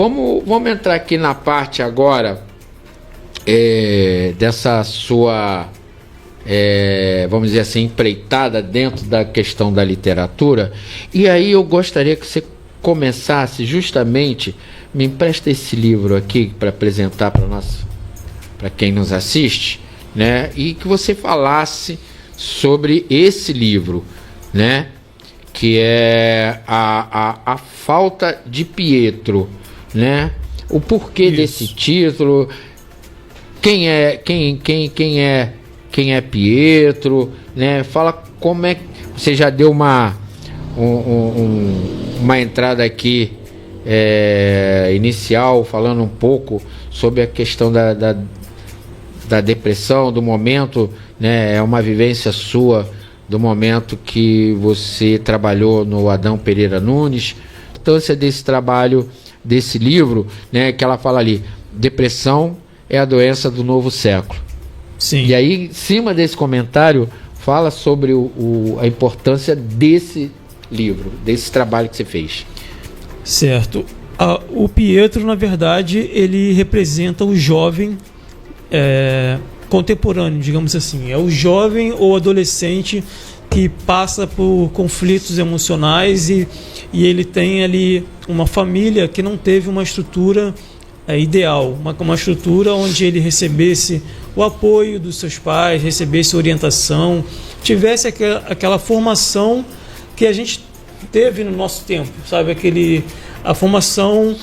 Vamos entrar aqui na parte agora dessa sua, vamos dizer assim, empreitada dentro da questão da literatura. E aí eu gostaria que você começasse justamente, me empresta esse livro aqui para apresentar para quem nos assiste, né? E que você falasse sobre esse livro, né? Que é a falta de Pietro, né? O porquê Isso. desse título, quem é Pietro, né? Fala como é que você já deu uma entrada aqui inicial, falando um pouco sobre a questão da depressão, do momento, né? É uma vivência sua do momento que você trabalhou no Adão Pereira Nunes, a importância desse trabalho, desse livro, né? Que ela fala ali, depressão é a doença do novo século. Sim. E aí, em cima desse comentário, fala sobre a importância desse livro, desse trabalho que você fez. Certo. O Pietro, na verdade, ele representa o jovem contemporâneo, digamos assim. É o jovem ou adolescente que passa por conflitos emocionais e ele tem ali uma família que não teve uma estrutura ideal, uma estrutura onde ele recebesse o apoio dos seus pais, recebesse orientação, tivesse aquela formação que a gente teve no nosso tempo, sabe? A formação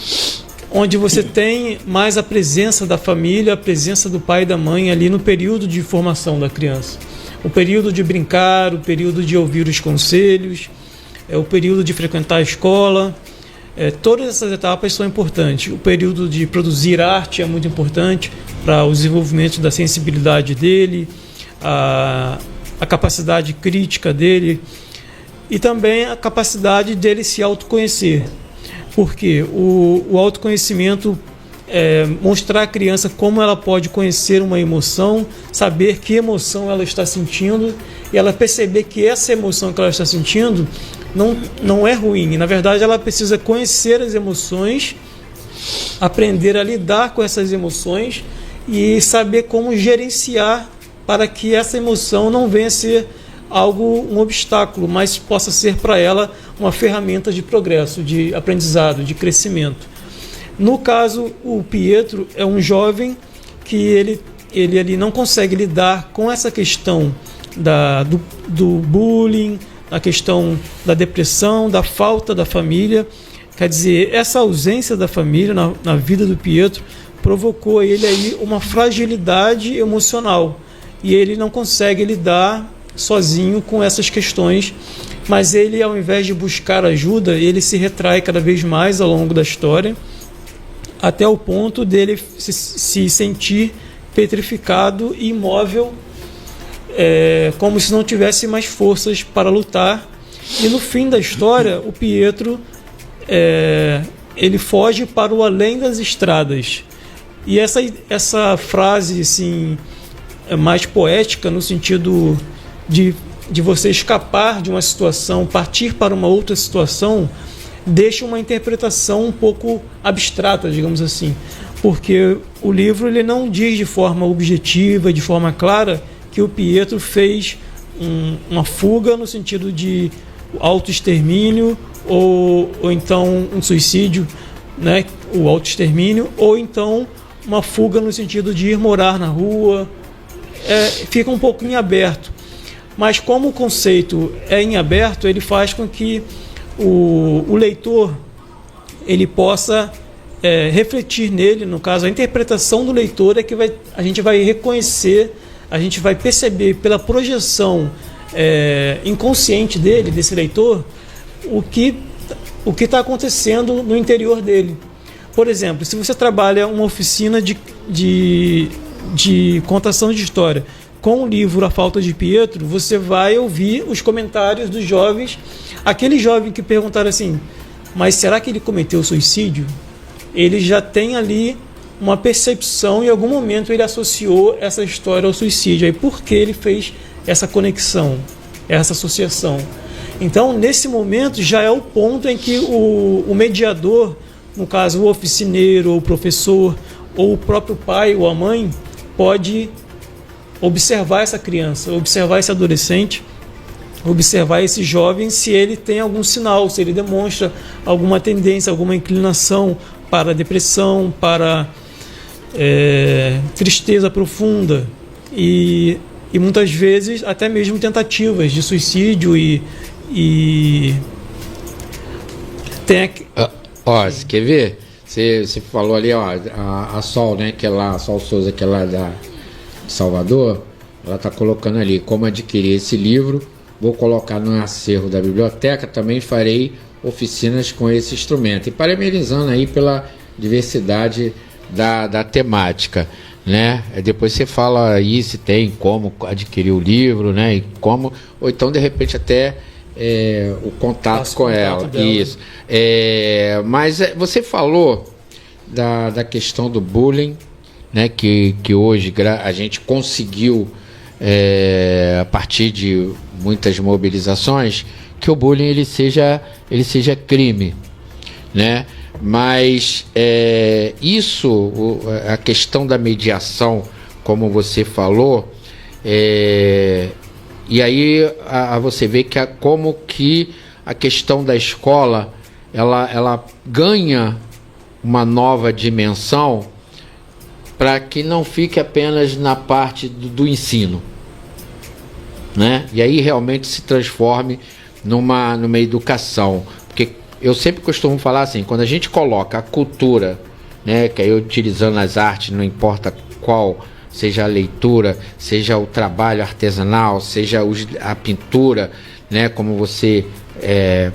onde você tem mais a presença da família, a presença do pai e da mãe ali no período de formação da criança. O período de brincar, o período de ouvir os conselhos, o período de frequentar a escola. Todas essas etapas são importantes. O período de produzir arte é muito importante para o desenvolvimento da sensibilidade dele, a capacidade crítica dele e também a capacidade dele se autoconhecer. Porque o autoconhecimento mostrar à criança como ela pode conhecer uma emoção, saber que emoção ela está sentindo e ela perceber que essa emoção que ela está sentindo não é ruim. E, na verdade, ela precisa conhecer as emoções, aprender a lidar com essas emoções e saber como gerenciar para que essa emoção não venha a ser um obstáculo, mas possa ser para ela uma ferramenta de progresso, de aprendizado, de crescimento. No caso, o Pietro é um jovem que ele ali não consegue lidar com essa questão do bullying, a questão da depressão, da falta da família. Quer dizer, essa ausência da família na vida do Pietro provocou a ele aí uma fragilidade emocional e ele não consegue lidar sozinho com essas questões, mas ele, ao invés de buscar ajuda, ele se retrai cada vez mais ao longo da história, até o ponto dele se sentir petrificado e imóvel, como se não tivesse mais forças para lutar. E no fim da história, o Pietro ele foge para o além das estradas. E essa frase assim, é mais poética no sentido de você escapar de uma situação, partir para uma outra situação, deixa uma interpretação um pouco abstrata, digamos assim, porque o livro ele não diz de forma objetiva, de forma clara, que o Pietro fez uma fuga no sentido de autoextermínio ou então um suicídio, né, o autoextermínio, ou então uma fuga no sentido de ir morar na rua. Fica um pouco em aberto. Mas como o conceito é em aberto, ele faz com que o leitor ele possa refletir nele. No caso, a interpretação do leitor é que a gente vai reconhecer, a gente vai perceber pela projeção inconsciente desse leitor, o que está acontecendo no interior dele. Por exemplo, se você trabalha uma oficina de contação de história com o livro A Falta de Pietro, você vai ouvir os comentários dos jovens. Aquele jovem que perguntaram assim, mas será que ele cometeu suicídio? Ele já tem ali uma percepção, em algum momento ele associou essa história ao suicídio. Aí por que ele fez essa conexão, essa associação? Então, nesse momento, já é o ponto em que o mediador no caso o oficineiro, ou o professor, ou o próprio pai ou a mãe, pode observar essa criança, observar esse adolescente, observar esse jovem, se ele tem algum sinal, se ele demonstra alguma tendência, alguma inclinação para depressão, para tristeza profunda e muitas vezes até mesmo tentativas de suicídio e tem aqui... Você quer ver? Você falou ali, a Sol, né, que é lá, a Sol Souza, que é lá de Salvador, ela está colocando ali como adquirir esse livro. Vou colocar no acervo da biblioteca, também farei oficinas com esse instrumento. E parabenizando aí pela diversidade da temática, né? Depois você fala aí se tem como adquirir o livro, né? E como, ou então de repente até o contato com ela. Dela. Isso. Mas você falou da questão do bullying, né? Que hoje a gente conseguiu, a partir de muitas mobilizações, que o bullying ele seja crime, né? Mas a questão da mediação, como você falou, e aí você vê que como que a questão da escola ela ganha uma nova dimensão, para que não fique apenas na parte do ensino, né? E aí realmente se transforme numa educação. Porque eu sempre costumo falar assim, quando a gente coloca a cultura, né, que aí utilizando as artes, não importa qual, seja a leitura, seja o trabalho artesanal, seja a pintura, né, como você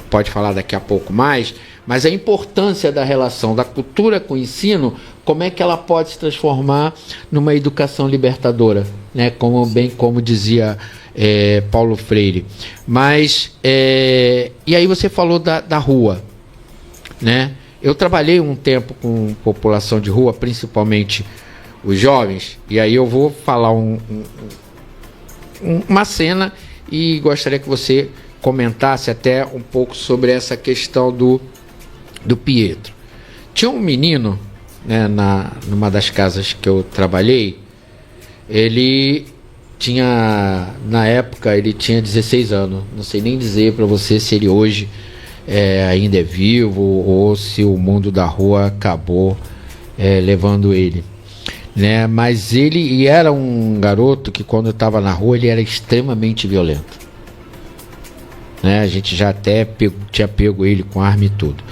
pode falar daqui a pouco mais, mas a importância da relação da cultura com o ensino, como é que ela pode se transformar numa educação libertadora, né? Como dizia Paulo Freire. Mas e aí você falou da rua, né? Eu trabalhei um tempo com população de rua, principalmente os jovens, e aí eu vou falar uma cena e gostaria que você comentasse até um pouco sobre essa questão do Pietro. Tinha um menino, né, numa das casas que eu trabalhei, ele tinha, na época, ele tinha 16 anos. Não sei nem dizer para você se ele hoje ainda é vivo ou se o mundo da rua acabou levando ele, né? Mas ele era um garoto que, quando estava na rua, ele era extremamente violento, né? A gente já até tinha pego ele com arma e tudo.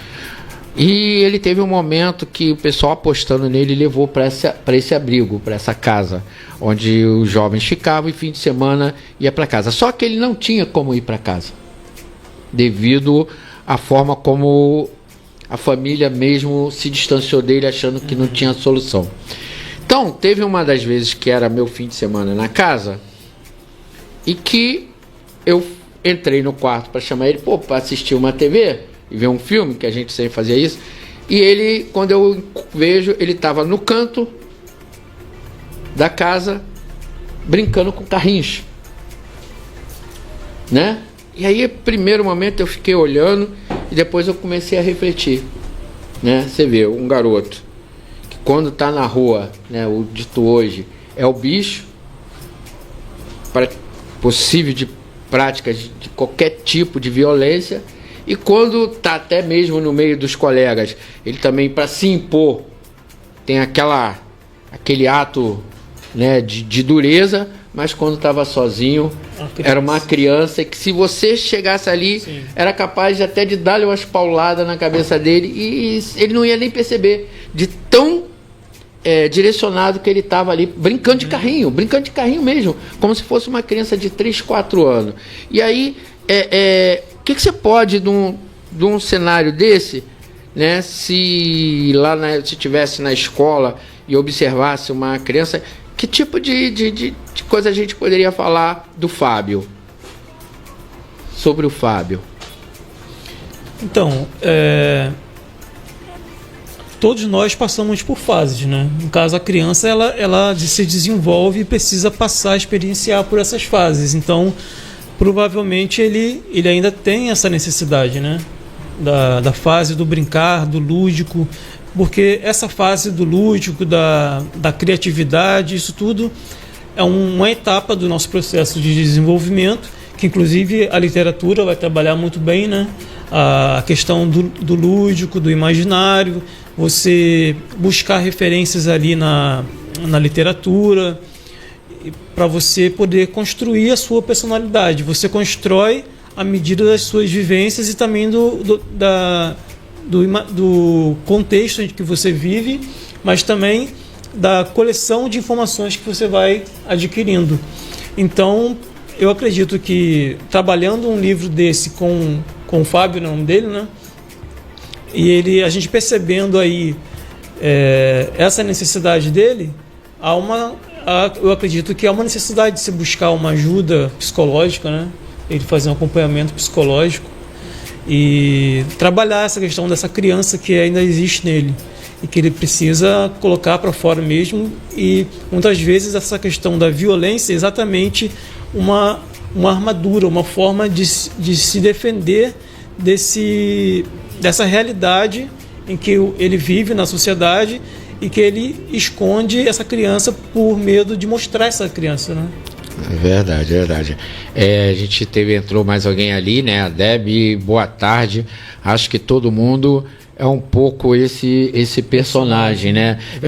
E ele teve um momento que o pessoal, apostando nele, levou para esse abrigo, para essa casa, onde os jovens ficavam e fim de semana ia para casa. Só que ele não tinha como ir para casa, devido à forma como a família mesmo se distanciou dele, achando que não tinha solução. Então, teve uma das vezes que era meu fim de semana na casa, e que eu entrei no quarto para chamar ele, para assistir uma TV e ver um filme, que a gente sempre fazia isso. E ele, quando eu vejo, ele estava no canto da casa brincando com carrinhos, né? E aí, primeiro momento, eu fiquei olhando e depois eu comecei a refletir, né? Você vê, um garoto que, quando está na rua, né, o dito hoje é o bicho, possível de práticas de qualquer tipo de violência. E quando está até mesmo no meio dos colegas, ele também, para se impor, tem aquele ato, né, de dureza, mas quando estava sozinho, era uma criança que, se você chegasse ali, sim, era capaz até de dar-lhe umas pauladas na cabeça dele, e ele não ia nem perceber, de tão direcionado que ele estava ali, brincando de carrinho mesmo, como se fosse uma criança de 3, 4 anos. E aí, o que você pode, de um cenário desse, né, se tivesse na escola e observasse uma criança, que tipo de coisa a gente poderia falar do Fábio? Sobre o Fábio. Então, todos nós passamos por fases, né? No caso, a criança ela se desenvolve e precisa passar a experienciar por essas fases. Então, provavelmente ele ainda tem essa necessidade, né? da fase do brincar, do lúdico, porque essa fase do lúdico, da criatividade, isso tudo é uma etapa do nosso processo de desenvolvimento, que inclusive a literatura vai trabalhar muito bem, né? A questão do lúdico, do imaginário, você buscar referências ali na literatura, para você poder construir a sua personalidade. Você constrói à medida das suas vivências e também do contexto em que você vive, mas também da coleção de informações que você vai adquirindo. Então, eu acredito que trabalhando um livro desse com o Fábio, o nome dele, né? E a gente percebendo aí essa necessidade dele, eu acredito que há uma necessidade de se buscar uma ajuda psicológica, né? Ele fazer um acompanhamento psicológico e trabalhar essa questão dessa criança que ainda existe nele e que ele precisa colocar para fora mesmo. E muitas vezes essa questão da violência é exatamente uma armadura, uma forma de se defender dessa realidade em que ele vive na sociedade e que ele esconde essa criança por medo de mostrar essa criança, né? É verdade, é verdade. A gente entrou mais alguém ali, né? A Deb, boa tarde. Acho que todo mundo é um pouco esse personagem, né?